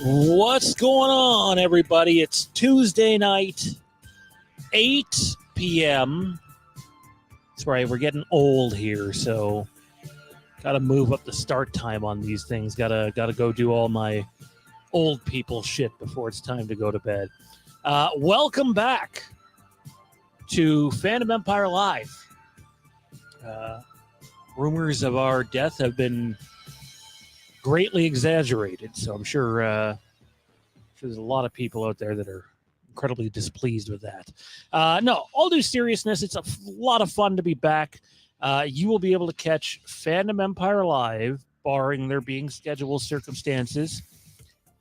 What's going on, everybody? It's Tuesday night, 8 p.m. That's right, we're getting old here, so gotta move up the start time on these things. Gotta go do all my old people shit before it's time to go to bed. Welcome back to Fandom Empire Live. Rumors of our death have been greatly exaggerated, so I'm sure there's a lot of people out there that are incredibly displeased with that. No, all due seriousness, it's a lot of fun to be back. You will be able to catch Fandom Empire Live, barring there being schedule circumstances,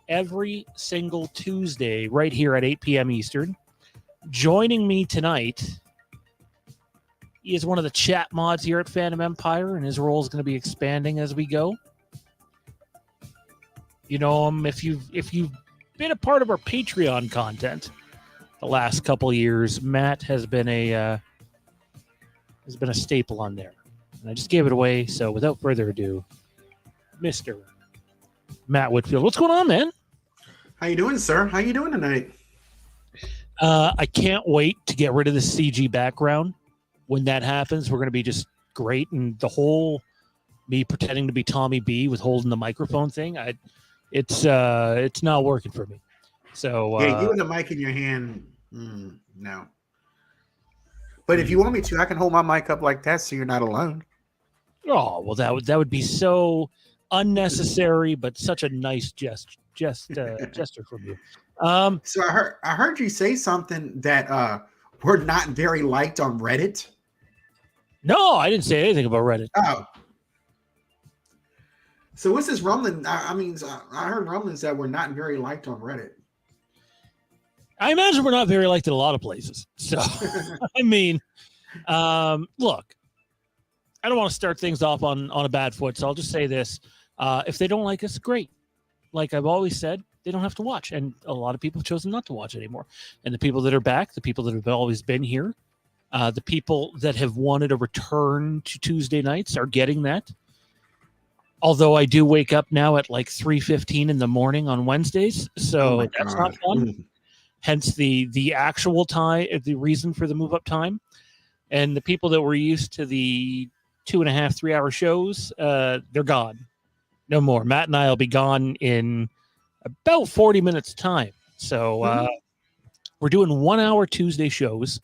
every single Tuesday right here at 8 p.m. Eastern. Joining me tonight, he is one of the chat mods here at Fandom Empire, and his role is going to be expanding as we go. You know him if you've been a part of our Patreon content the last couple of years. Matt has been a staple on there, and I just gave it away. So without further ado, Mr. Matt Whitfield, what's going on, man? How you doing, sir? How you doing tonight? I can't wait to get rid of the CG background. When that happens, we're going to be just great, and the whole me pretending to be Tommy B with holding the microphone thing, it's not working for me. So yeah, you and the mic in your hand, no. But if you want me to, I can hold my mic up like that, so you're not alone. Oh well, that would be so unnecessary, but such a nice gesture from you. So I heard you say something that we're not very liked on Reddit. No, I didn't say anything about Reddit. Oh. So what's this rumbling? I heard rumblings that we're not very liked on Reddit. I imagine we're not very liked in a lot of places. So, I mean, look, I don't want to start things off on a bad foot. So I'll just say this. If they don't like us, great. Like I've always said, they don't have to watch. And a lot of people have chosen not to watch anymore. And the people that are back, the people that have always been here, the people that have wanted a return to Tuesday nights are getting that. Although I do wake up now at like 3:15 in the morning on Wednesdays. So that's not fun. Hence the actual time, the reason for the move up time. And the people that were used to the 2.5, 3 hour shows, they're gone. No more. Matt and I will be gone in about 40 minutes time. So we're doing 1 hour Tuesday shows.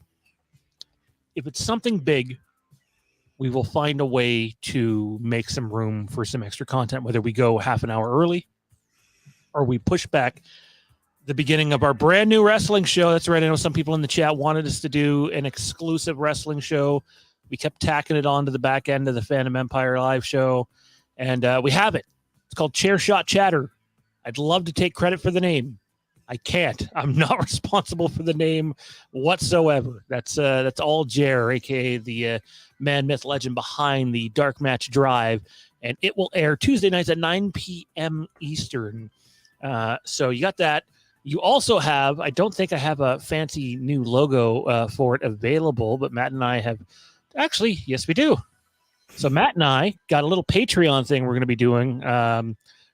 If it's something big, we will find a way to make some room for some extra content, whether we go half an hour early or we push back the beginning of our brand new wrestling show. That's right. I know some people in the chat wanted us to do an exclusive wrestling show. We kept tacking it on to the back end of the Fandom Empire Live show, and we have it. It's called Chair Shot Chatter. I'd love to take credit for the name. I can't. I'm not responsible for the name whatsoever. That's all Jer, aka the man, myth, legend behind the Dark Match Drive, and it will air Tuesday nights at 9 p.m. Eastern. So you got that. You also have, I don't think I have a fancy new logo for it available, but Matt and I have, actually, yes, we do. So Matt and I got a little Patreon thing we're going to be doing.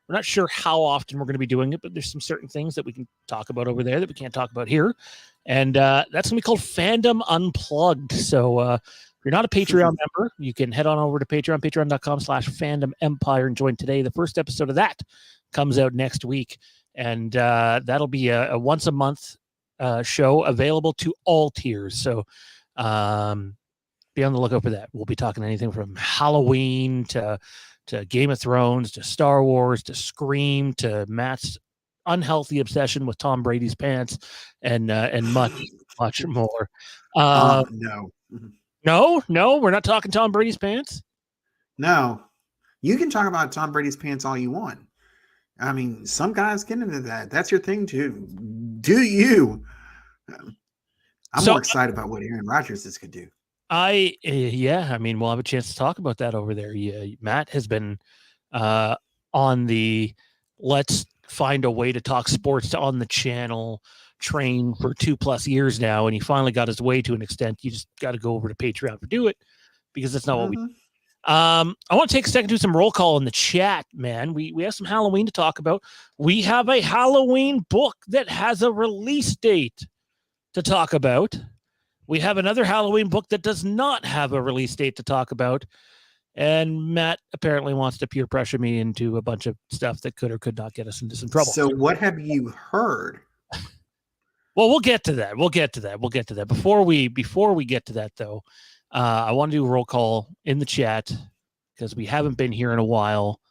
We're not sure how often we're going to be doing it, but there's some certain things that we can talk about over there that we can't talk about here. And that's going to be called Fandom Unplugged. So if you're not a Patreon member, you can head on over to Patreon, patreon.com/Fandom Empire, and join today. The first episode of that comes out next week. And that'll be a once a month show available to all tiers. So be on the lookout for that. We'll be talking anything from Halloween to Game of Thrones to Star Wars to Scream to Matt's unhealthy obsession with Tom Brady's pants and much, much more. No, we're not talking Tom Brady's pants. No, you can talk about Tom Brady's pants all you want. I mean, some guys get into that. That's your thing too. Do you? I'm more excited about what Aaron Rodgers is going to do. I mean, we'll have a chance to talk about that over there. Yeah, Matt has been on the let's find a way to talk sports on the channel train for 2+ years now, and he finally got his way to an extent. You just got to go over to Patreon to do it because that's not what we do. I want to take a second to do some roll call in the chat, man. We have some Halloween to talk about. We have a Halloween book that has a release date to talk about. We have another Halloween book that does not have a release date to talk about. And Matt apparently wants to peer pressure me into a bunch of stuff that could or could not get us into some trouble. So what have you heard? Well, we'll get to that. Before we get to that, though, I want to do a roll call in the chat because we haven't been here in a while.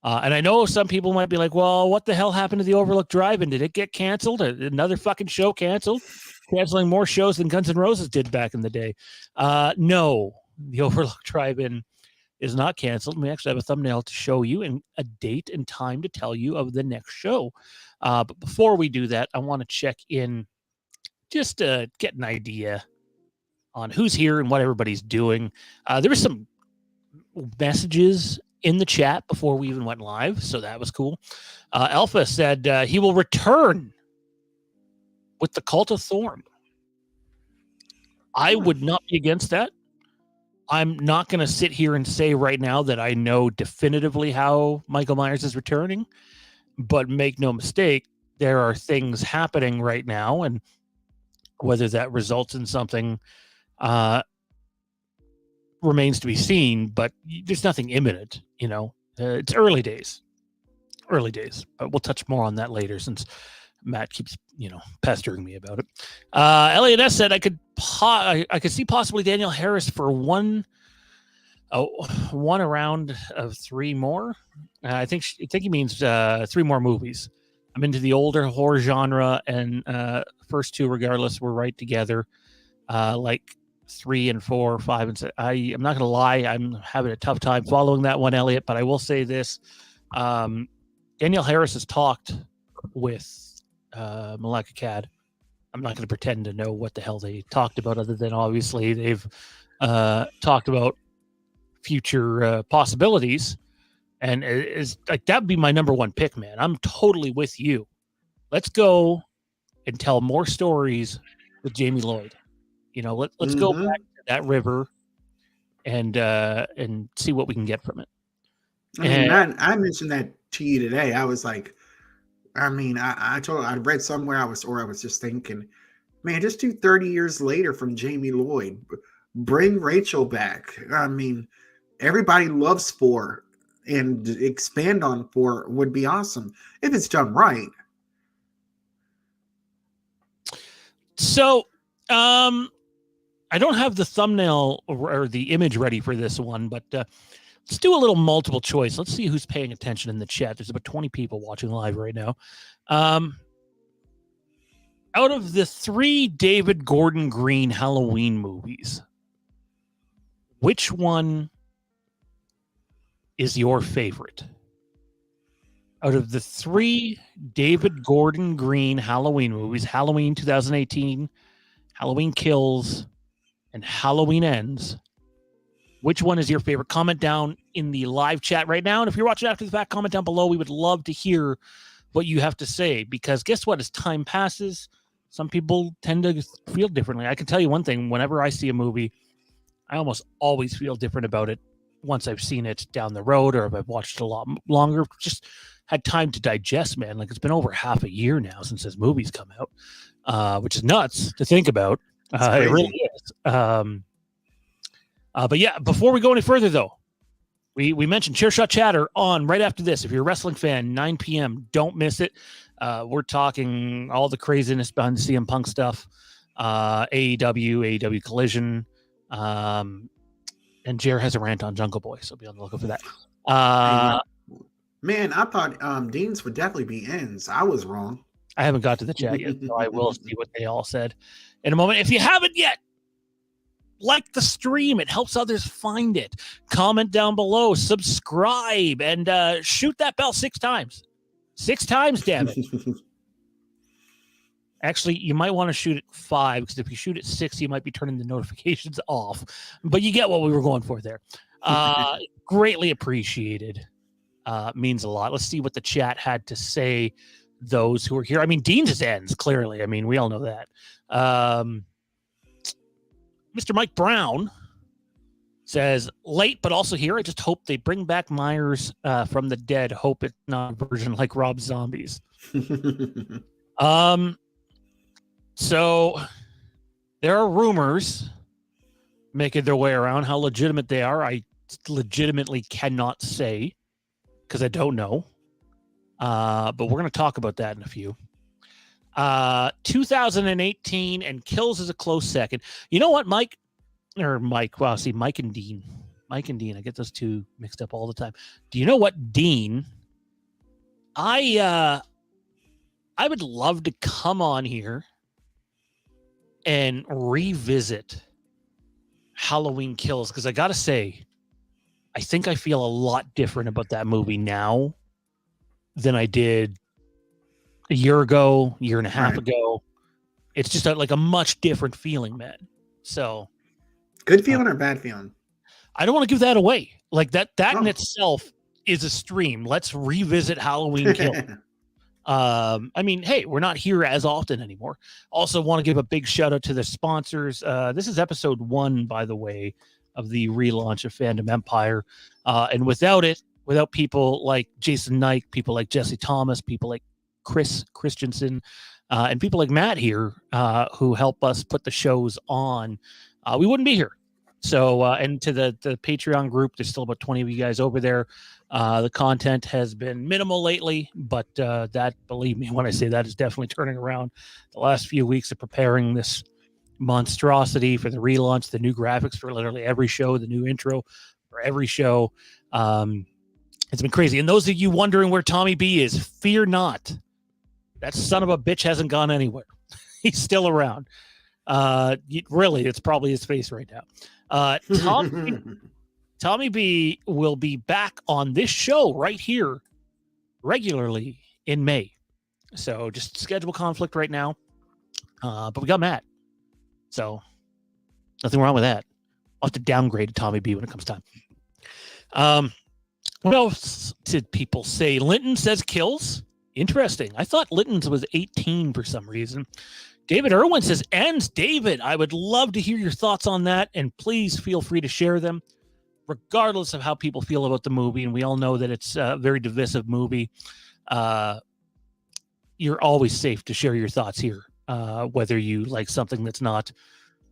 And I know some people might be like, well, what the hell happened to the Overlook Drive-In? Did it get canceled? Another fucking show canceled? Canceling more shows than Guns N' Roses did back in the day. No, the Overlook Drive-In is not canceled. We actually have a thumbnail to show you and a date and time to tell you of the next show. But before we do that, I want to check in just to get an idea on who's here and what everybody's doing. There were some messages in the chat before we even went live, so that was cool. Alpha said he will return with the Cult of Thorn. I would not be against that. I'm not going to sit here and say right now that I know definitively how Michael Myers is returning, but make no mistake, there are things happening right now, and whether that results in something remains to be seen, but there's nothing imminent, it's early days, but we'll touch more on that later since Matt keeps, pestering me about it. Elliot S said I could see possibly Danielle Harris for one round of three more. I think he means 3 more movies. I'm into the older horror genre, and first 2, regardless, were right together. Like 3 and 4, 5 and 6. I'm not gonna lie, I'm having a tough time following that one, Elliot. But I will say this: Danielle Harris has talked with Malika Cad. I'm not going to pretend to know what the hell they talked about, other than obviously they've talked about future possibilities, and is like that would be my number one pick, man. I'm totally with you. Let's go and tell more stories with Jamie Lloyd. Let's go back to that river and see what we can get from it. I mentioned that to you today. I was like, I read somewhere I was just thinking, man, just do 30 years later from Jamie Lloyd, bring Rachel back. Everybody loves 4, and expand on 4 would be awesome if it's done right. So, I don't have the thumbnail or the image ready for this one, but let's do a little multiple choice. Let's see who's paying attention in the chat. There's about 20 people watching live right now. Out of the 3 David Gordon Green Halloween movies, which one is your favorite? Out of the 3 David Gordon Green Halloween movies, Halloween 2018, Halloween Kills, and Halloween Ends, which one is your favorite? Comment down in the live chat right now. And if you're watching after the fact, comment down below. We would love to hear what you have to say, because guess what? As time passes, some people tend to feel differently. I can tell you one thing. Whenever I see a movie, I almost always feel different about it once I've seen it down the road, or if I've watched it a lot longer, just had time to digest, man. Like, it's been over half a year now since this movie's come out, which is nuts to think about. It really is. But yeah, before we go any further, though, we mentioned Chairshot Chatter on right after this. If you're a wrestling fan, 9 p.m., don't miss it. We're talking all the craziness behind the CM Punk stuff, AEW Collision, and Jer has a rant on Jungle Boy, so be on the lookout for that. Man, I thought Dean's would definitely be ends. I was wrong. I haven't got to the chat yet, so I will see what they all said in a moment. If you haven't yet, like the stream. It helps others find it. Comment down below, subscribe, and shoot that bell 6 times. 6 times, damn it. Actually, you might want to shoot it 5, because if you shoot it 6, you might be turning the notifications off. But you get what we were going for there. Greatly appreciated. Means a lot. Let's see what the chat had to say, those who are here. I mean, Dean just ends, clearly. I mean, we all know that. Mr. Mike Brown says, late, but also here. I just hope they bring back Myers from the dead. Hope it's not a version like Rob Zombie's. So there are rumors making their way around. How legitimate they are, I legitimately cannot say because I don't know. But we're going to talk about that in a few. 2018 and Kills is a close second. You know what, Mike? Wow, see, Mike and Dean. I get those two mixed up all the time. Do you know what, Dean? I would love to come on here and revisit Halloween Kills, because I gotta say, I think I feel a lot different about that movie now than I did a year ago, year and a half ago. It's just like a much different feeling, man. So, good feeling or bad feeling? I don't want to give that away. Like that in itself is a stream. Let's revisit Halloween Kills. I mean, hey, we're not here as often anymore. Also want to give a big shout out to the sponsors. This is episode 1, by the way, of the relaunch of Fandom Empire. And without people like Jason Knight, people like Jesse Thomas, people like Chris Christensen, and people like Matt here, who help us put the shows on, we wouldn't be here. So, and to the Patreon group, there's still about 20 of you guys over there. The content has been minimal lately, but that, believe me, when I say that, is definitely turning around. The last few weeks of preparing this monstrosity for the relaunch, the new graphics for literally every show, the new intro for every show. It's been crazy. And those of you wondering where Tommy B is, fear not. That son of a bitch hasn't gone anywhere. He's still around. Really, it's probably his face right now. Tommy B will be back on this show right here regularly in May. So just schedule conflict right now. But we got Matt. So nothing wrong with that. I'll have to downgrade to Tommy B when it comes time. What else did people say? Linton says Kills. Interesting. I thought Linton's was 18 for some reason. David Irwin says ends. David, I would love to hear your thoughts on that, and please feel free to share them, regardless of how people feel about the movie. And we all know that it's a very divisive movie. You're always safe to share your thoughts here, whether you like something that's not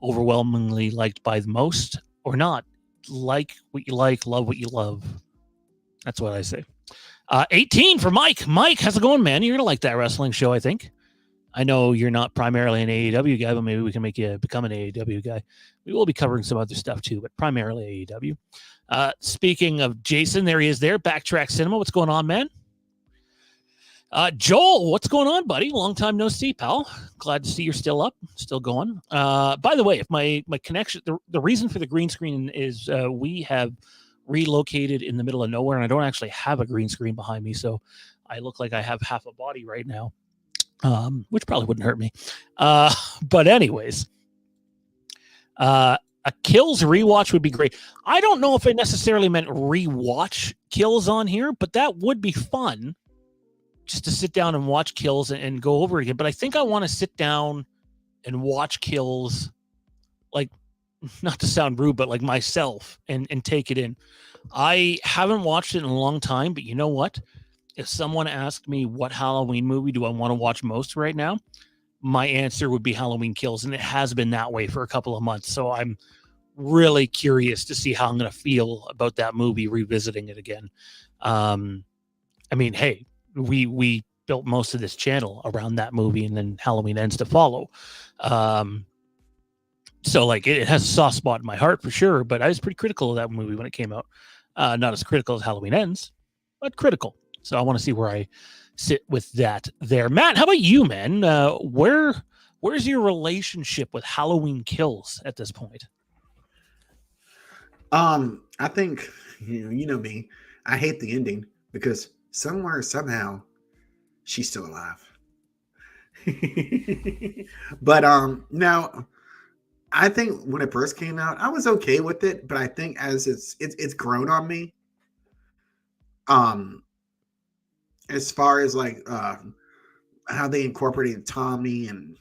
overwhelmingly liked by the most or not. Like what you like, love what you love. That's what I say. 18 for Mike. Mike, how's it going, man? You're going to like that wrestling show, I think. I know you're not primarily an AEW guy, but maybe we can make you become an AEW guy. We will be covering some other stuff too, but primarily AEW. Speaking of Jason, there he is there. Backtrack Cinema. What's going on, man? Joel, what's going on, buddy? Long time no see, pal. Glad to see you're still up, still going. By the way, if my connection, the reason for the green screen is we have relocated in the middle of nowhere, and I don't actually have a green screen behind me, so I look like I have half a body right now. Which probably wouldn't hurt me. But anyways, a Kills rewatch would be great. I don't know if I necessarily meant rewatch Kills on here, but that would be fun just to sit down and watch Kills and go over it again. But I think I want to sit down and watch Kills, like, not to sound rude, but like myself, and take it in. I haven't watched it in a long time, but you know what? If someone asked me what Halloween movie do I want to watch most right now, my answer would be Halloween Kills, and it has been that way for a couple of months. So I'm really curious to see how I'm going to feel about that movie, revisiting it again. I mean, hey, we built most of this channel around that movie, and then Halloween Ends to follow. So like it has a soft spot in my heart for sure, but I was pretty critical of that movie when it came out. Not as critical as Halloween Ends, but critical. So I want to see where I sit with that there. Matt, how about you, man? Where's your relationship with Halloween Kills at this point? I think, you know me, I hate the ending because somewhere, somehow, she's still alive. But now I think when it first came out, I was okay with it, but I think as it's grown on me. As far as like how they incorporated Tommy and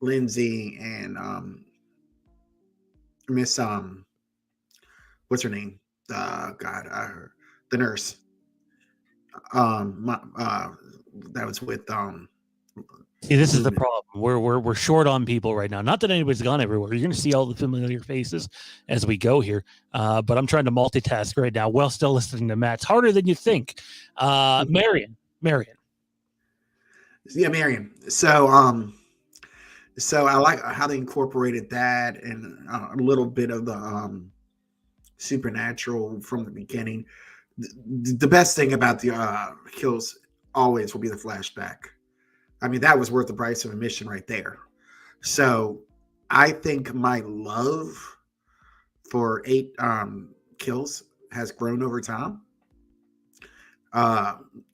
Lindsay and Miss what's her name? God, the nurse. That was with See, this is the Lumen. problem. We're short on people right now. Not that anybody's gone everywhere. You're going to see all the familiar faces as we go here. But I'm trying to multitask right now while still listening to Matt. It's harder than you think. Marion. Yeah, Marion. So I like how they incorporated that and a little bit of the supernatural from the beginning. The best thing about the kills always will be the flashback. I mean, that was worth the price of admission right there. So I think my love for 8 kills has grown over time.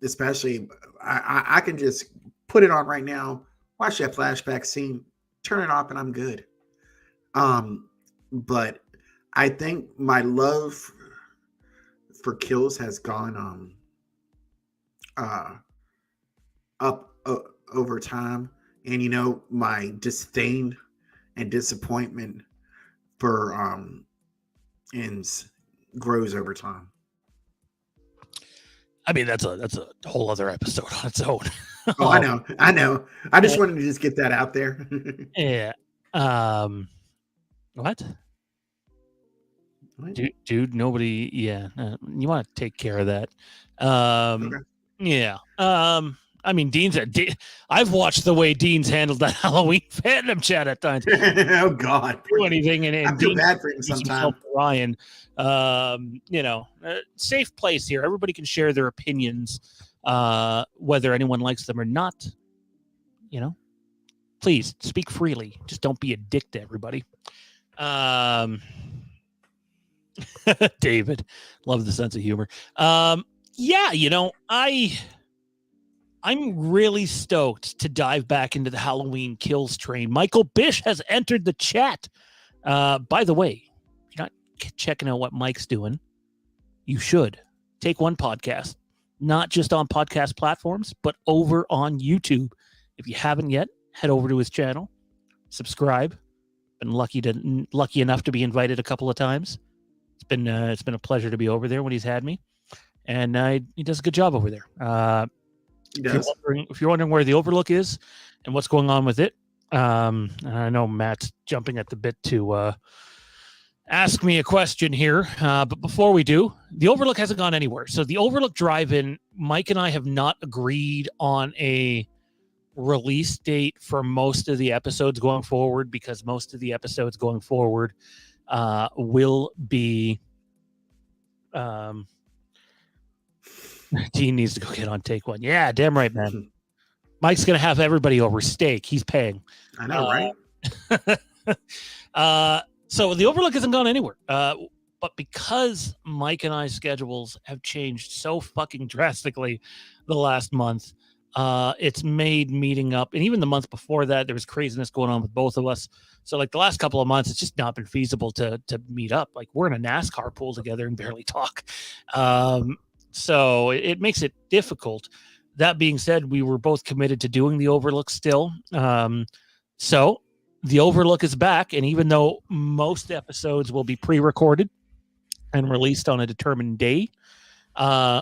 Especially, I can just put it on right now, watch that flashback scene, turn it off, and I'm good. But I think my love for kills has gone up over time, and my disdain and disappointment for ends grows over time. I mean, that's a whole other episode on its own. Oh, I know. I just wanted to just get that out there. Yeah. What? Dude, nobody. Yeah, you want to take care of that. Okay. Yeah. I mean, I've watched the way Dean's handled that Halloween fandom chat at times. Oh God, Do anything, and I feel Dean bad for him sometimes. Ryan, safe place here. Everybody can share their opinions, whether anyone likes them or not. Please speak freely. Just don't be a dick to everybody. David, love the sense of humor. Yeah, I'm really stoked to dive back into the Halloween kills train. Michael Bish has entered the chat. By the way, if you're not checking out what Mike's doing, you should. Take One podcast, not just on podcast platforms, but over on YouTube. If you haven't yet, head over to his channel, subscribe. Been lucky enough to be invited a couple of times. It's been a pleasure to be over there when he's had me, and he does a good job over there. If you're wondering where the Overlook is and what's going on with it, and I know Matt's jumping at the bit to ask me a question here, but before we do, the Overlook hasn't gone anywhere. So the Overlook Drive-In, Mike and I have not agreed on a release date for most of the episodes going forward, because most of the episodes going forward will be Dean needs to go get on Take One. Yeah, damn right, man. Mike's gonna have everybody over steak. He's paying. I know, right? So the Overlook hasn't gone anywhere. But because Mike and I's schedules have changed so fucking drastically the last month, it's made meeting up, and even the month before that, there was craziness going on with both of us. So like the last couple of months, it's just not been feasible to meet up. Like we're in a NASCAR pool together and barely talk. So it makes it difficult. That being said, we were both committed to doing the Overlook still. So the Overlook is back, and even though most episodes will be pre-recorded and released on a determined day, we're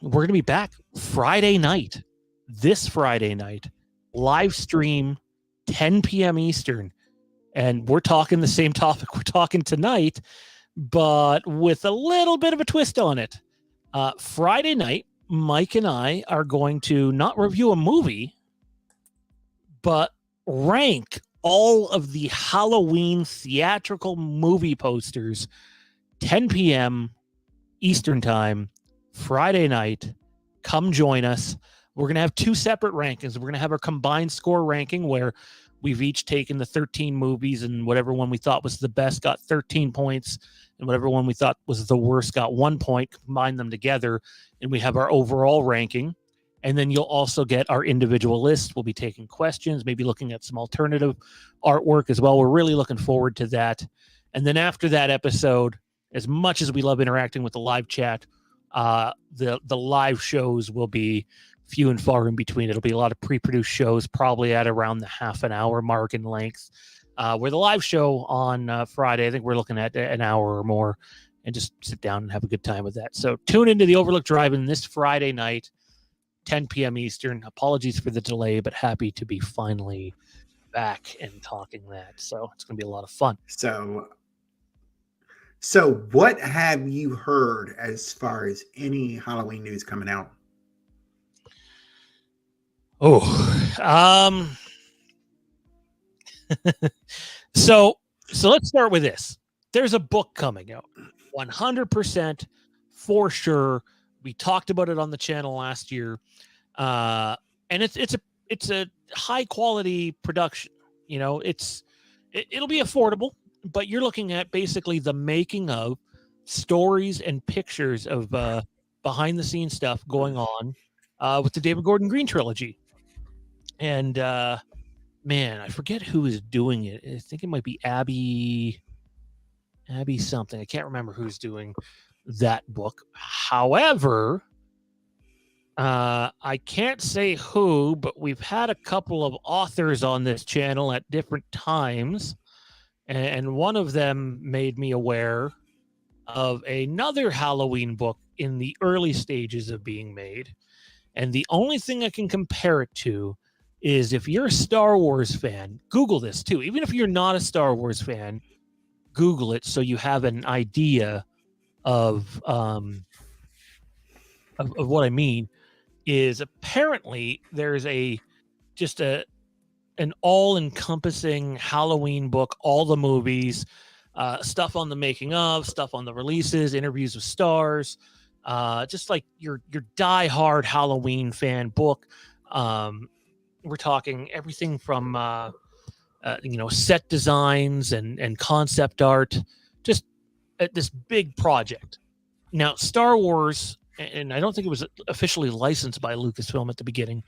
going to be back Friday night. This Friday night, live stream, 10 p.m. Eastern. And we're talking the same topic we're talking tonight, but with a little bit of a twist on it. Friday night, Mike and I are going to not review a movie, but rank all of the Halloween theatrical movie posters, 10 p.m. Eastern time, Friday night. Come join us. We're going to have 2 separate rankings. We're going to have our combined score ranking where we've each taken the 13 movies, and whatever one we thought was the best got 13 points, and whatever one we thought was the worst got 1 point. Combine them together, and we have our overall ranking. And then you'll also get our individual list. We'll be taking questions, maybe looking at some alternative artwork as well. We're really looking forward to that. And then after that episode, as much as we love interacting with the live chat, the live shows will be few and far in between. It'll be a lot of pre-produced shows, probably at around the half an hour mark in length. Where the live show on Friday, I think we're looking at an hour or more. and just sit down and have a good time with that. So tune into the Overlook Drive-In this Friday night, 10 p.m. Eastern. Apologies for the delay, but happy to be finally back and talking that. So it's going to be a lot of fun. So what have you heard as far as any Halloween news coming out? So let's start with this. There's a book coming out, 100% for sure. We talked about it on the channel last year, and it's a high quality production. You know, it'll be affordable, but you're looking at basically the making of stories and pictures of behind the scenes stuff going on with the David Gordon Green trilogy. And man, I forget who is doing it. I think it might be Abby something. I can't remember who's doing that book. However, I can't say who, but we've had a couple of authors on this channel at different times, and one of them made me aware of another Halloween book in the early stages of being made. And the only thing I can compare it to is, if you're a Star Wars fan, Google this too. Even if you're not a Star Wars fan, Google it so you have an idea of what I mean. Is apparently there's an all-encompassing Halloween book, all the movies, stuff on the making of, stuff on the releases, interviews with stars, just like your die-hard Halloween fan book. We're talking everything from set designs and concept art, just this big project. Now, Star Wars, and I don't think it was officially licensed by Lucasfilm at the beginning.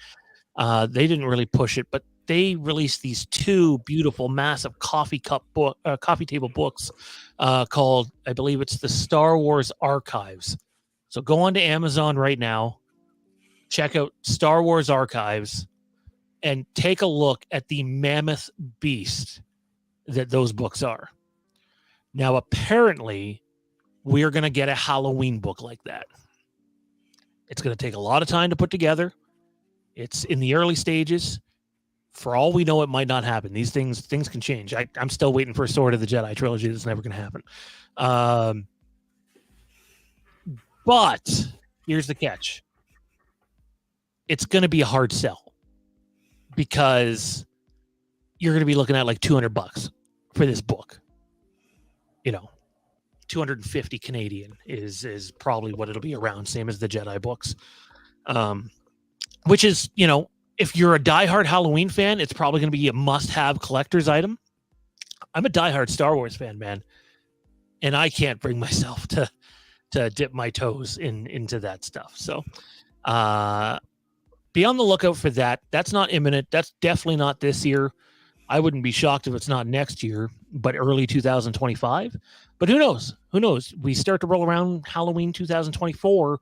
They didn't really push it, but they released these two beautiful, massive coffee table books called, I believe it's the Star Wars Archives. So go on to Amazon right now, check out Star Wars Archives, and take a look at the mammoth beast that those books are. Now, apparently, we're going to get a Halloween book like that. It's going to take a lot of time to put together. It's in the early stages. For all we know, it might not happen. These things can change. I'm still waiting for a Sword of the Jedi trilogy. That's never going to happen. But here's the catch. It's going to be a hard sell, because you're going to be looking at like $200 for this book. 250 Canadian is probably what it'll be around, same as the Jedi books. Which is, if you're a diehard Halloween fan, it's probably going to be a must-have collector's item. I'm a diehard Star Wars fan, man, and I can't bring myself to dip my toes into that stuff. So be on the lookout for that. That's not imminent. That's definitely not this year. I wouldn't be shocked if it's not next year, but early 2025. But who knows? Who knows? We start to roll around Halloween 2024,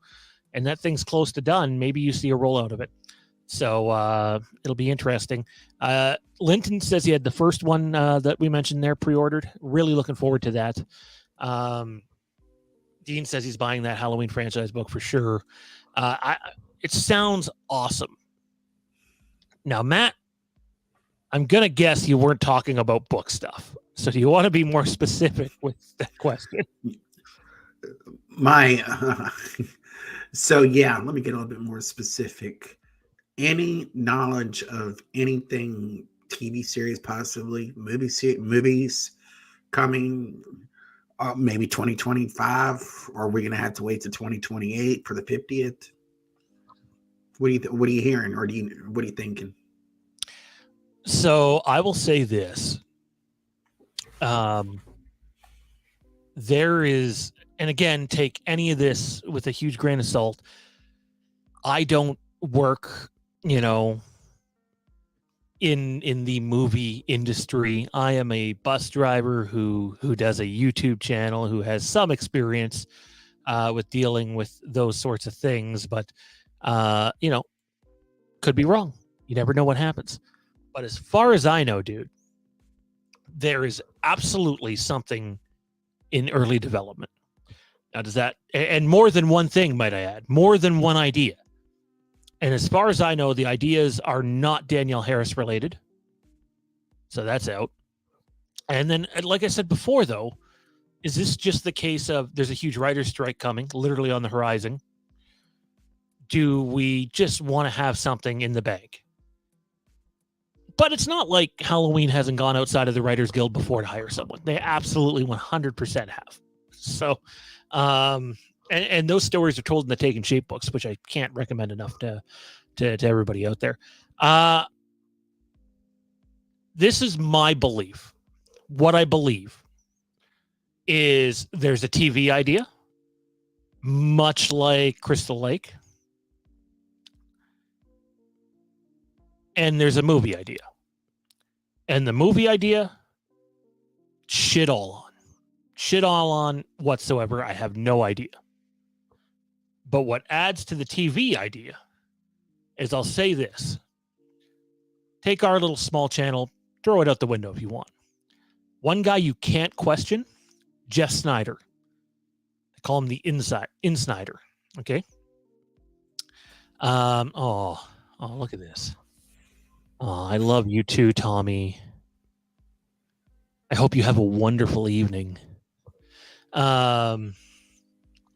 and that thing's close to done. Maybe you see a rollout of it. So it'll be interesting. Linton says he had the first one that we mentioned there pre-ordered. Really looking forward to that. Dean says he's buying that Halloween franchise book for sure. It sounds awesome. Now, Matt, I'm going to guess you weren't talking about book stuff. So do you want to be more specific with that question? So yeah, let me get a little bit more specific. Any knowledge of anything TV series, possibly movies coming maybe 2025, or are we going to have to wait to 2028 for the 50th? What are you hearing, or what are you thinking? So I will say this. There is, and again, take any of this with a huge grain of salt. I don't work, in the movie industry. I am a bus driver who does a YouTube channel, who has some experience with dealing with those sorts of things, but could be wrong. You never know what happens. But as far as I know, dude, there is absolutely something in early development. Now, does that, and more than one thing, might I add, more than one idea. And as far as I know, the ideas are not Danielle Harris related. So that's out. And then, like I said before, though, is this just the case of there's a huge writer's strike coming, literally on the horizon? Do we just want to have something in the bank? But it's not like Halloween hasn't gone outside of the Writers Guild before to hire someone. They absolutely 100% have. So, and those stories are told in the Taken Shape books, which I can't recommend enough to everybody out there. This is my belief. What I believe is there's a TV idea, much like Crystal Lake, and there's a movie idea. And the movie idea, shit all on whatsoever. I have no idea. But what adds to the TV idea is, I'll say this. Take our little small channel, throw it out the window if you want. One guy you can't question, Jeff Snyder. I call him the Insnider. Okay. Oh, look at this. Oh, I love you too, Tommy. I hope you have a wonderful evening.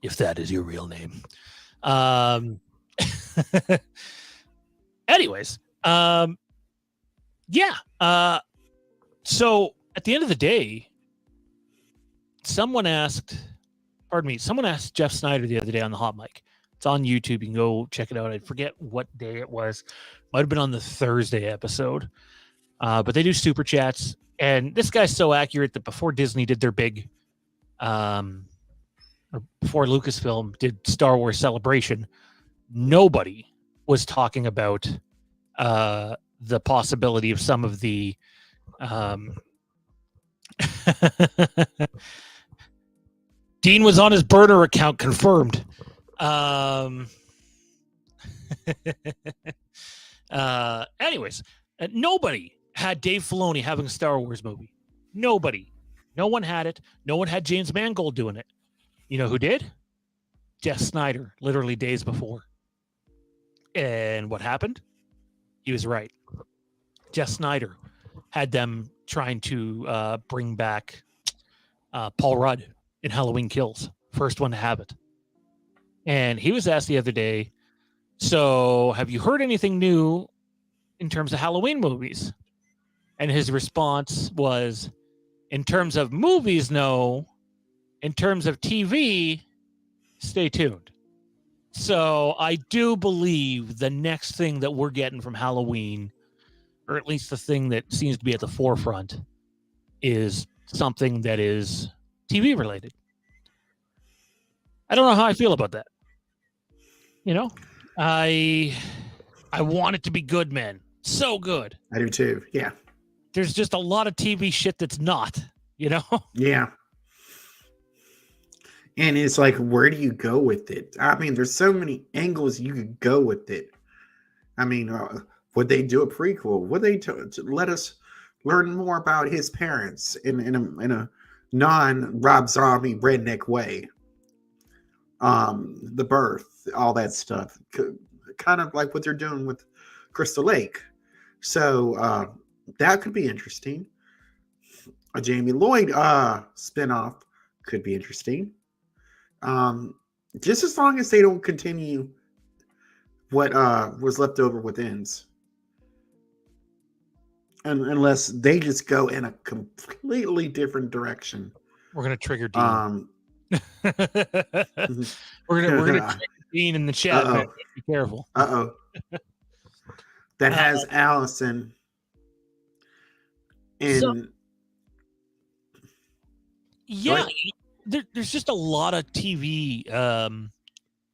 If that is your real name. Anyways, yeah. So at the end of the day, someone asked Jeff Snyder the other day on the hot mic. It's on YouTube. You can go check it out. I forget what day it was. Might have been on the Thursday episode. But they do super chats. And this guy's so accurate that before Disney did their big, or before Lucasfilm did Star Wars Celebration, nobody was talking about the possibility of some of the Dean was on his burner account, confirmed. Anyways, nobody had Dave Filoni having a Star Wars movie. Nobody. No one had it. No one had James Mangold doing it. You know who did? Jeff Snyder, literally days before. And what happened? He was right. Jeff Snyder had them trying to bring back Paul Rudd in Halloween Kills. First one to have it. And he was asked the other day, so have you heard anything new in terms of Halloween movies? And his response was, in terms of movies, no. In terms of TV, stay tuned. So I do believe the next thing that we're getting from Halloween, or at least the thing that seems to be at the forefront, is something that is TV related. I don't know how I feel about that. You know, I want it to be good, man. So good. I do too. Yeah. There's just a lot of TV shit that's not, you know? Yeah. And it's like, where do you go with it? I mean, there's so many angles you could go with it. I mean, would they do a prequel? Would they to let us learn more about his parents in a non-Rob Zombie redneck way? The birth, all that stuff, kind of like what they're doing with Crystal Lake. So that could be interesting. A Jamie Lloyd spinoff could be interesting. Just as long as they don't continue what was left over with Ends. Unless they just go in a completely different direction. We're gonna trigger Dean. we're gonna trigger Dean in the chat. Man. Be careful. That has Allison in. So, yeah, there's just a lot of TV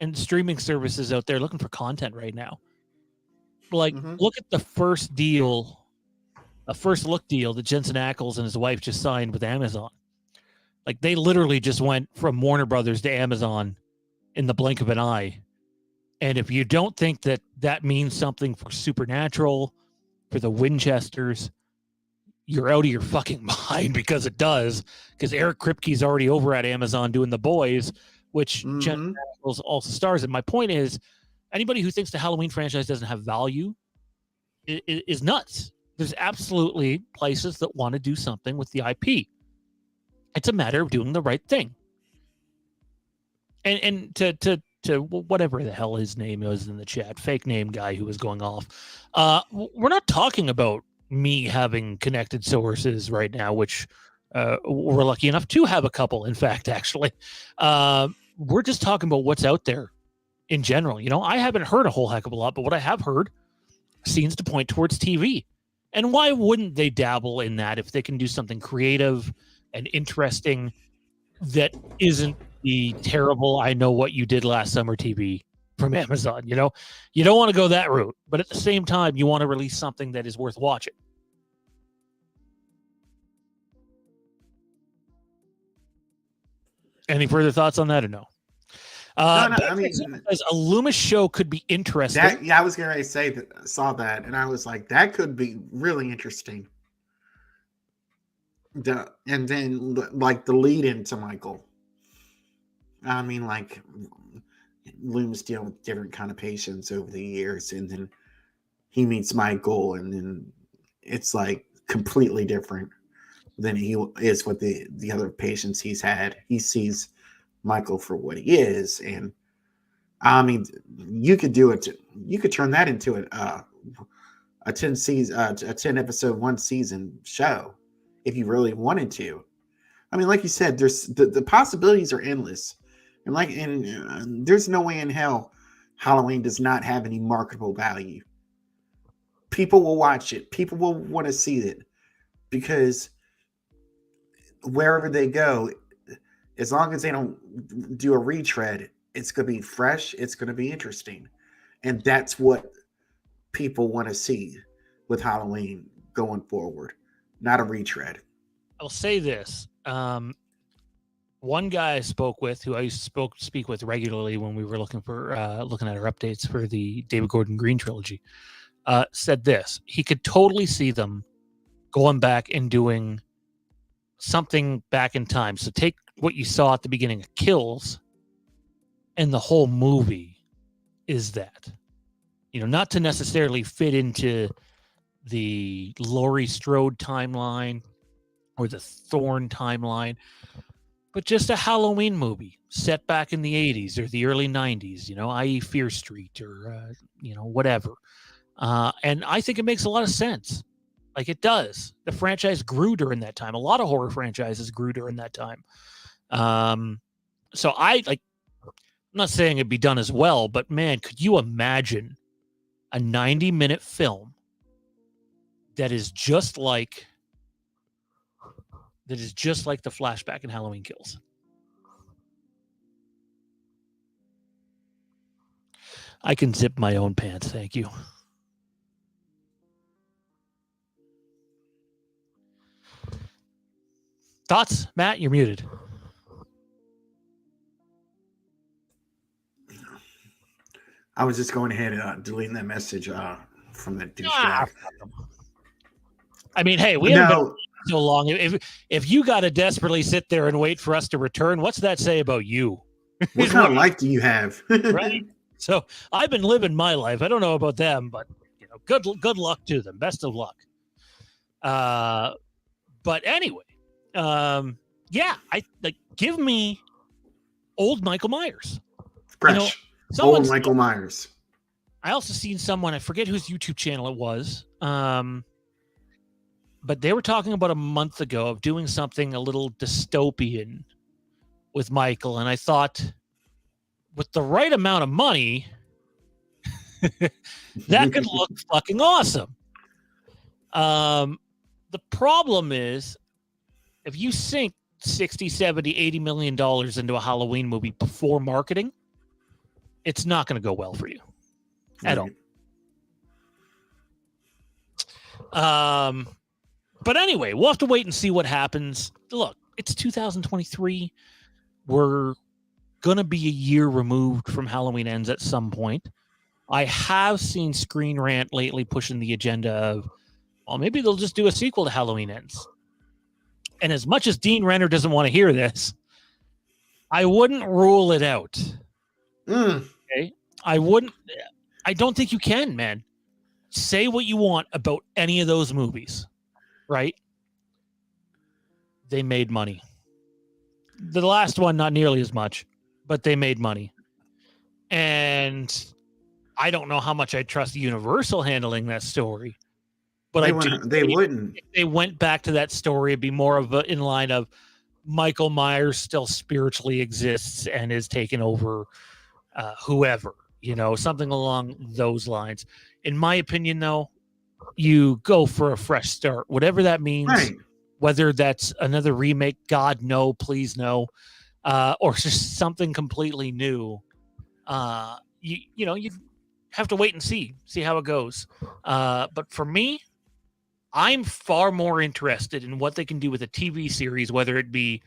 and streaming services out there looking for content right now. Like, look at the first look deal that Jensen Ackles and his wife just signed with Amazon. Like, they literally just went from Warner Brothers to Amazon in the blink of an eye. And if you don't think that that means something for Supernatural, for the Winchesters, you're out of your fucking mind, because it does. Because Eric Kripke's already over at Amazon doing The Boys, which Jennifer Aniston also stars in. My point is, anybody who thinks the Halloween franchise doesn't have value is nuts. There's absolutely places that want to do something with the IP. It's a matter of doing the right thing. And to whatever the hell his name was in the chat, fake name guy who was going off. We're not talking about me having connected sources right now, which we're lucky enough to have a couple, in fact, actually. We're just talking about what's out there in general. You know, I haven't heard a whole heck of a lot, but what I have heard seems to point towards TV. And why wouldn't they dabble in that if they can do something creative and interesting that isn't the terrible I know what you did last summer TV from Amazon? You know, you don't want to go that route, but at the same time, you want to release something that is worth watching. Any further thoughts on that or no? No, I mean, as a Loomis show could be interesting. I was going to say that I saw that, and I was like, that could be really interesting. And then, like, the lead into Michael. I mean, like, Loomis deal with different kind of patients over the years, and then he meets Michael, and then it's like completely different than he is with the other patients he's had. He sees Michael for what he is, and I mean, you could do it. You could turn that into a 10 episode, 1 season show if you really wanted to. I mean, like you said, there's the possibilities are endless, and there's no way in hell Halloween does not have any marketable value. People will watch it. People will want to see it because wherever they go, as long as they don't do a retread, it's going to be fresh. It's going to be interesting. And that's what people want to see with Halloween going forward, not a retread. I'll say this. One guy I spoke with, who I used to speak with regularly when we were looking at our updates for the David Gordon Green trilogy, said this. He could totally see them going back and doing something back in time. So take what you saw at the beginning of Kills, and the whole movie is that. You know, not to necessarily fit into the Laurie Strode timeline or the Thorne timeline, but just a Halloween movie set back in the 80s or the early 90s, you know, i.e. Fear Street or, whatever. And I think it makes a lot of sense. Like, it does. The franchise grew during that time. A lot of horror franchises grew during that time. So I'm not saying it'd be done as well, but man, could you imagine a 90-minute film that is just like the flashback in Halloween Kills? I can zip my own pants, thank you. Thoughts, Matt? You're muted. I was just going ahead and deleting that message from that douchebag. I mean, hey, we haven't been so long. If you got to desperately sit there and wait for us to return, what's that say about you? What kind of life do you have? Right? So I've been living my life. I don't know about them, but good luck to them. Best of luck. But anyway, give me old Michael Myers. Fresh. Old Michael Myers. I also seen someone, I forget whose YouTube channel it was, but they were talking about a month ago of doing something a little dystopian with Michael, and I thought, with the right amount of money, that could look fucking awesome. The problem is, if you sink 60, 70, $80 million into a Halloween movie before marketing, it's not going to go well for you at all. But anyway, we'll have to wait and see what happens. Look, it's 2023. We're going to be a year removed from Halloween Ends at some point. I have seen Screen Rant lately pushing the agenda of, well, maybe they'll just do a sequel to Halloween Ends. And as much as Dean Renner doesn't want to hear this, I wouldn't rule it out. Mm. Okay. I don't think you can, man. Say what you want about any of those movies, right? They made money. The last one, not nearly as much, but they made money. And I don't know how much I trust Universal handling that story, but They wouldn't. if they went back to that story, it'd be more of in line of Michael Myers still spiritually exists and is taking over whoever, something along those lines. In my opinion, though, you go for a fresh start, whatever that means. Right. Whether that's another remake, God no, please no, or just something completely new. You have to wait and see how it goes. But for me, I'm far more interested in what they can do with a TV series, whether it be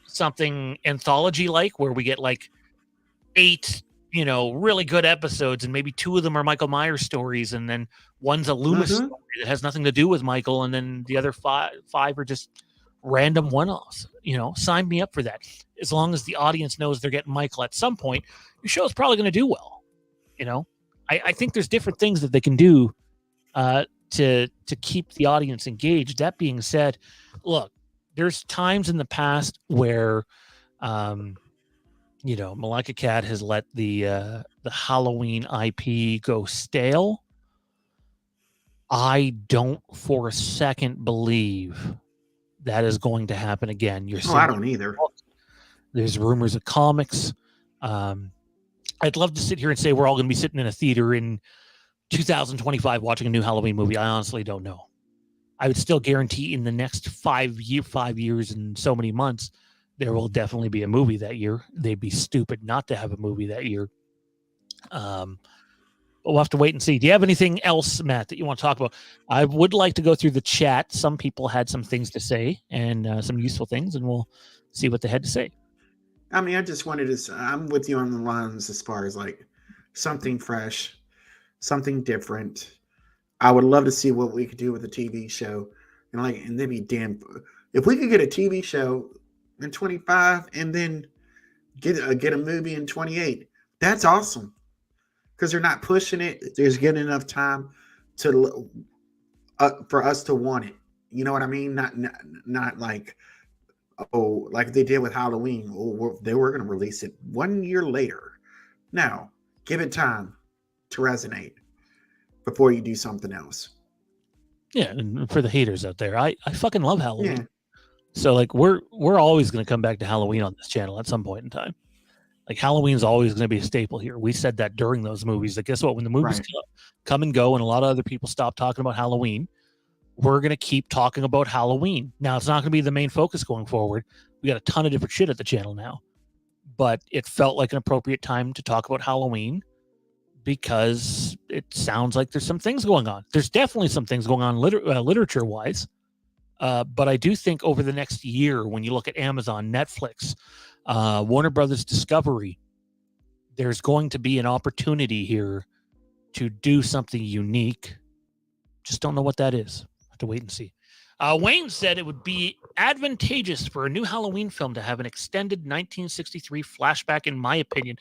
something anthology like where we get like 8 really good episodes and maybe 2 of them are Michael Myers stories and then one's a Loomis story that has nothing to do with Michael and then the other five are just random one-offs. Sign me up for that. As long as the audience knows they're getting Michael at some point, your show's probably going to do well. I think there's different things that they can do to keep the audience engaged. That being said, look, there's times in the past where Malika Cat has let the Halloween IP go stale. I don't for a second believe that is going to happen again. I don't either. There's rumors of comics. I'd love to sit here and say we're all going to be sitting in a theater in 2025 watching a new Halloween movie. I honestly don't know. I would still guarantee in the next 5 years and so many months, there will definitely be a movie that year. They'd be stupid not to have a movie that year. But we'll have to wait and see. Do you have anything else, Matt, that you want to talk about? I would like to go through the chat. Some people had some things to say and some useful things, and we'll see what they had to say. I mean, I just wanted to. I'm with you on the lines as far as like something fresh, something different. I would love to see what we could do with a TV show, and they'd be damn. If we could get a TV show in 25 and then get a movie in 28, that's awesome. Because they're not pushing it. There's getting enough time to for us to want it. You know what I mean? Not like like they did with Halloween. They were going to release it 1 year later. Now, give it time to resonate before you do something else. Yeah, and for the haters out there, I fucking love Halloween. Yeah. So like we're always going to come back to Halloween on this channel at some point in time. Like Halloween's always going to be a staple here. We said that during those movies. Like guess what? When the movies come and go and a lot of other people stop talking about Halloween, we're going to keep talking about Halloween. Now, it's not going to be the main focus going forward. We got a ton of different shit at the channel now. But it felt like an appropriate time to talk about Halloween because it sounds like there's some things going on. There's definitely some things going on literature-wise. But I do think over the next year, when you look at Amazon, Netflix, Warner Brothers Discovery, there's going to be an opportunity here to do something unique. Just don't know what that is. Have to wait and see. Wayne said it would be advantageous for a new Halloween film to have an extended 1963 flashback, in my opinion.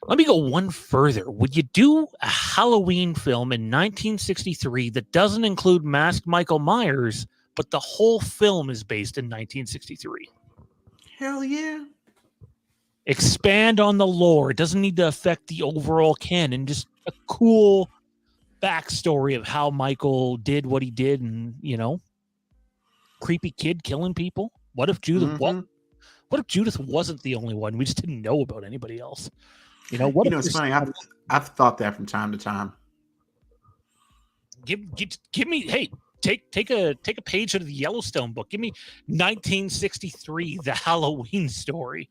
Let me go one further. Would you do a Halloween film in 1963 that doesn't include masked Michael Myers, but the whole film is based in 1963? Hell yeah. Expand on the lore. It doesn't need to affect the overall canon. Just a cool backstory of how Michael did what he did and, creepy kid killing people. What if Judith what if Judith wasn't the only one? We just didn't know about anybody else. It's funny. I've thought that from time to time. Give me, hey, take a page out of the Yellowstone book. Give me 1963, the Halloween story.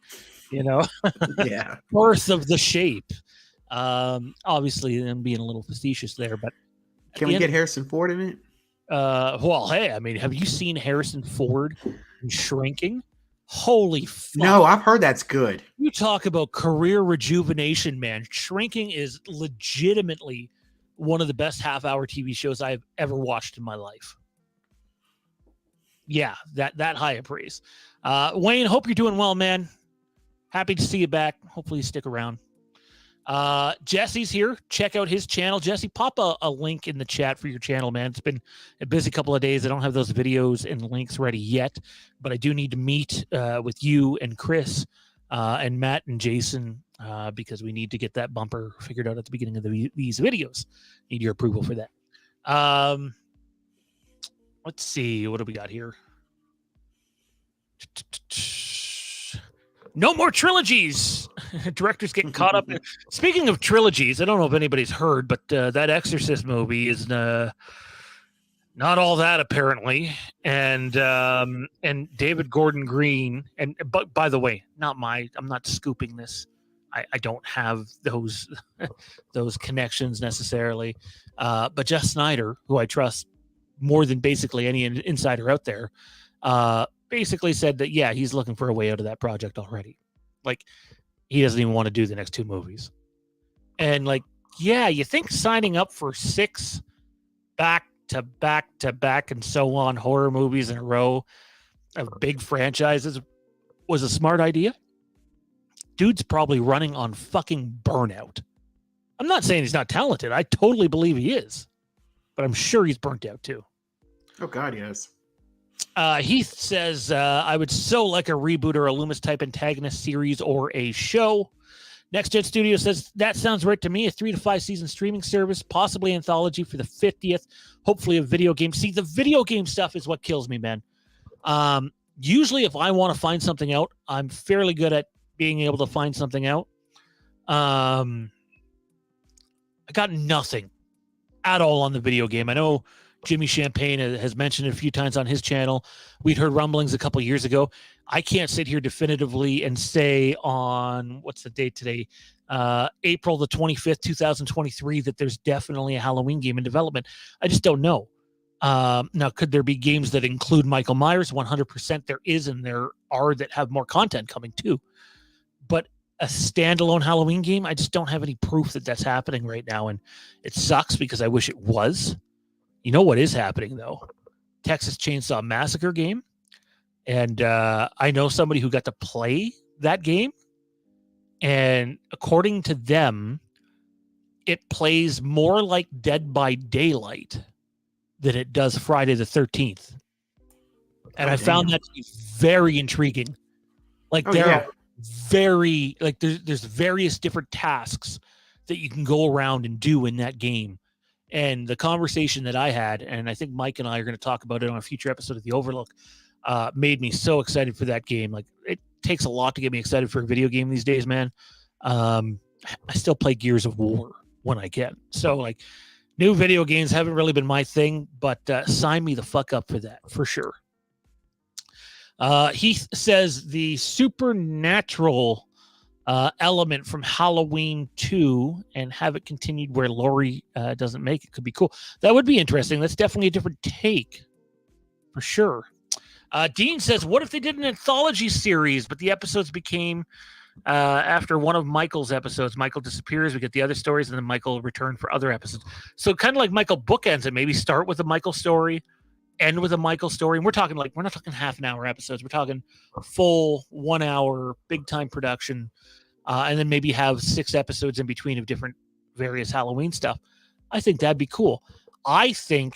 Yeah. Birth of the Shape. Obviously, I'm being a little facetious there, but can we get Harrison Ford in it? Well, hey, I mean, have you seen Harrison Ford in Shrinking? Holy fuck. No, I've heard that's good. You talk about career rejuvenation, man. Shrinking is legitimately one of the best half-hour TV shows I've ever watched in my life. Yeah, that high of praise. Wayne, hope you're doing well, man. happy to see you back. Hopefully you stick around. Jesse's here. Check out his channel. Jesse, pop a link in the chat for your channel, man. It's been a busy couple of days. I don't have those videos and links ready yet, but I do need to meet with you and Chris and Matt and Jason because we need to get that bumper figured out at the beginning of these videos. Need your approval for that. Let's see. What do we got here? No more trilogies. Directors getting caught up. Speaking of trilogies, I don't know if anybody's heard, but that Exorcist movie is not all that apparently. And David Gordon Green. But by the way, I'm not scooping this. I don't have those connections necessarily. But Jeff Snyder, who I trust more than basically any insider out there, basically said that, yeah, he's looking for a way out of that project already. Like, he doesn't even want to do the next 2 movies. And like, yeah, you think signing up for 6 back to back to back and so on horror movies in a row of big franchises was a smart idea? Dude's probably running on fucking burnout. I'm not saying he's not talented. I totally believe he is. But I'm sure he's burnt out too. Oh, God, yes. Heath says, I would so like a reboot or a Loomis-type antagonist series or a show. Next Gen Studio says, that sounds right to me. A 3 to 5 season streaming service, possibly anthology for the 50th. Hopefully a video game. See, the video game stuff is what kills me, man. Usually if I want to find something out, I'm fairly good at being able to find something out. I got nothing at all on the video game. I know Jimmy Champagne has mentioned it a few times on his channel. We'd heard rumblings a couple years ago. I can't sit here definitively and say on, what's the date today? April the 25th, 2023, that there's definitely a Halloween game in development. I just don't know. Now, could there be games that include Michael Myers? 100% there is, and there are that have more content coming too. But a standalone Halloween game, I just don't have any proof that that's happening right now. And it sucks because I wish it was. You know what is happening, though? Texas Chainsaw Massacre game. And I know somebody who got to play that game. And according to them, it plays more like Dead by Daylight than it does Friday the 13th. And I found that to be very intriguing. Like, are very, like, there's various different tasks that you can go around and do in that game. And the conversation that I had, and I think Mike and I are going to talk about it on a future episode of The Overlook, made me so excited for that game. Like, it takes a lot to get me excited for a video game these days, man. I still play Gears of War when I can. So, like, new video games haven't really been my thing, but sign me the fuck up for that, for sure. He says the supernatural element from Halloween 2 and have it continued where Laurie doesn't make it could be cool. That would be interesting. That's definitely a different take for sure. Dean says, what if they did an anthology series, but the episodes became after one of Michael's episodes? Michael disappears, we get the other stories, and then Michael returned for other episodes. So kind of like Michael bookends it, maybe start with a Michael story, end with a Michael story. And we're not talking half an hour episodes. We're talking full 1 hour, big time production. And then maybe have 6 episodes in between of different various Halloween stuff. I think that'd be cool. I think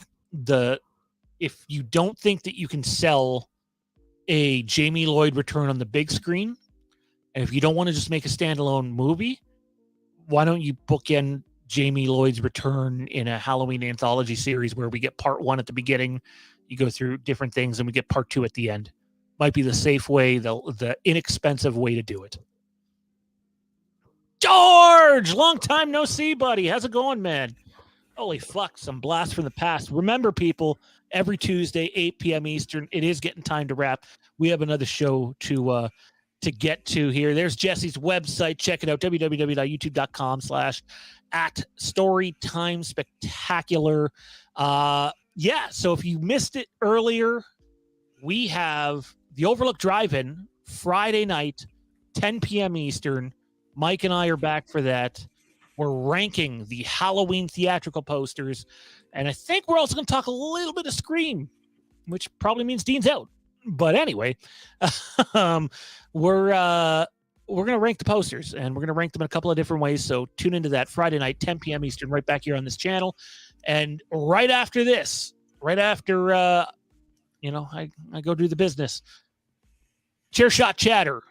if you don't think that you can sell a Jamie Lloyd return on the big screen, and if you don't want to just make a standalone movie, why don't you bookend Jamie Lloyd's return in a Halloween anthology series where we get part 1 at the beginning, you go through different things, and we get part 2 at the end. Might be the safe way, the inexpensive way to do it. George, long time no see, buddy. How's it going, man? Holy fuck, some blast from the past. Remember, people, every Tuesday, 8 p.m. Eastern, it is getting time to wrap. We have another show to get to here. There's Jesse's website. Check it out, www.youtube.com/@storytimespectacular. Yeah, so if you missed it earlier, we have the Overlook Drive-In Friday night, 10 p.m. Eastern. Mike and I are back for that. We're ranking the Halloween theatrical posters. And I think we're also going to talk a little bit of Scream, which probably means Dean's out. But anyway, we're we're going to rank the posters, and we're going to rank them in a couple of different ways. So tune into that Friday night, 10 p.m. Eastern, right back here on this channel. And right after this, right after, I go do the business, Chair Shot Chatter.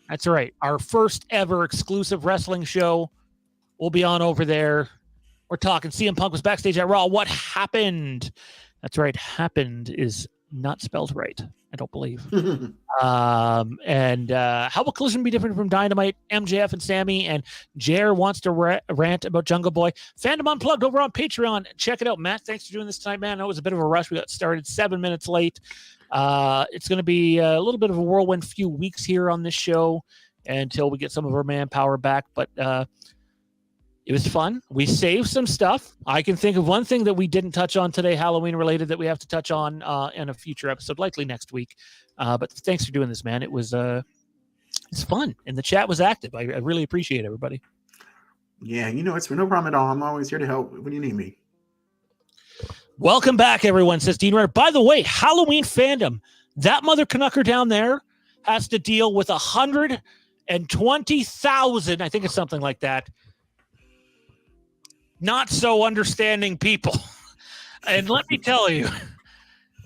That's right. Our first ever exclusive wrestling show will be on over there. We're talking CM Punk was backstage at Raw. What happened? That's right. Happened is not spelled right, I don't believe. How will Collision be different from Dynamite? MJF and Sammy, and Jer wants to rant about Jungle Boy. Fandom Unplugged over on Patreon. Check it out. Matt, thanks for doing this tonight, man. It was a bit of a rush. We got started 7 minutes late. It's going to be a little bit of a whirlwind few weeks here on this show until we get some of our manpower back. But it was fun. We saved some stuff. I can think of one thing that we didn't touch on today, Halloween related, that we have to touch on in a future episode, likely next week. But thanks for doing this, man. It was it's fun, and the chat was active. I really appreciate everybody. Yeah, it's no problem at all. I'm always here to help when you need me. Welcome back, everyone, says Dean Renner. By the way, Halloween Fandom, that mother Canucker down there has to deal with 120,000, I think it's something like that, not so understanding people. And let me tell you,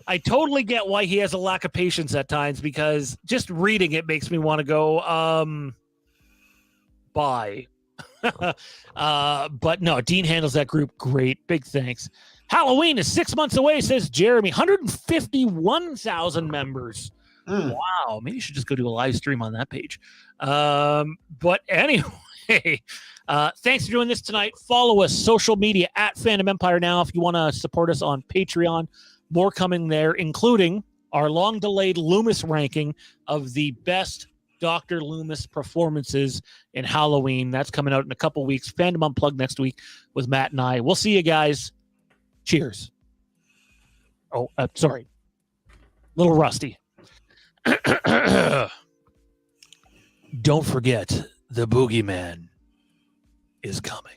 I totally get why he has a lack of patience at times, because just reading it makes me want to go, bye. But no, Dean handles that group great. Big thanks. Halloween is 6 months away, says Jeremy. 151,000 members. Wow. Maybe you should just go do a live stream on that page. But anyway, thanks for doing this tonight. Follow us social media at Fandom Empire now if you want to support us on Patreon. More coming there, including our long-delayed Loomis ranking of the best Dr. Loomis performances in Halloween. That's coming out in a couple weeks. Fandom Unplugged next week with Matt and I. We'll see you guys. Cheers. Oh, sorry. Little rusty. Don't forget, the boogeyman is coming.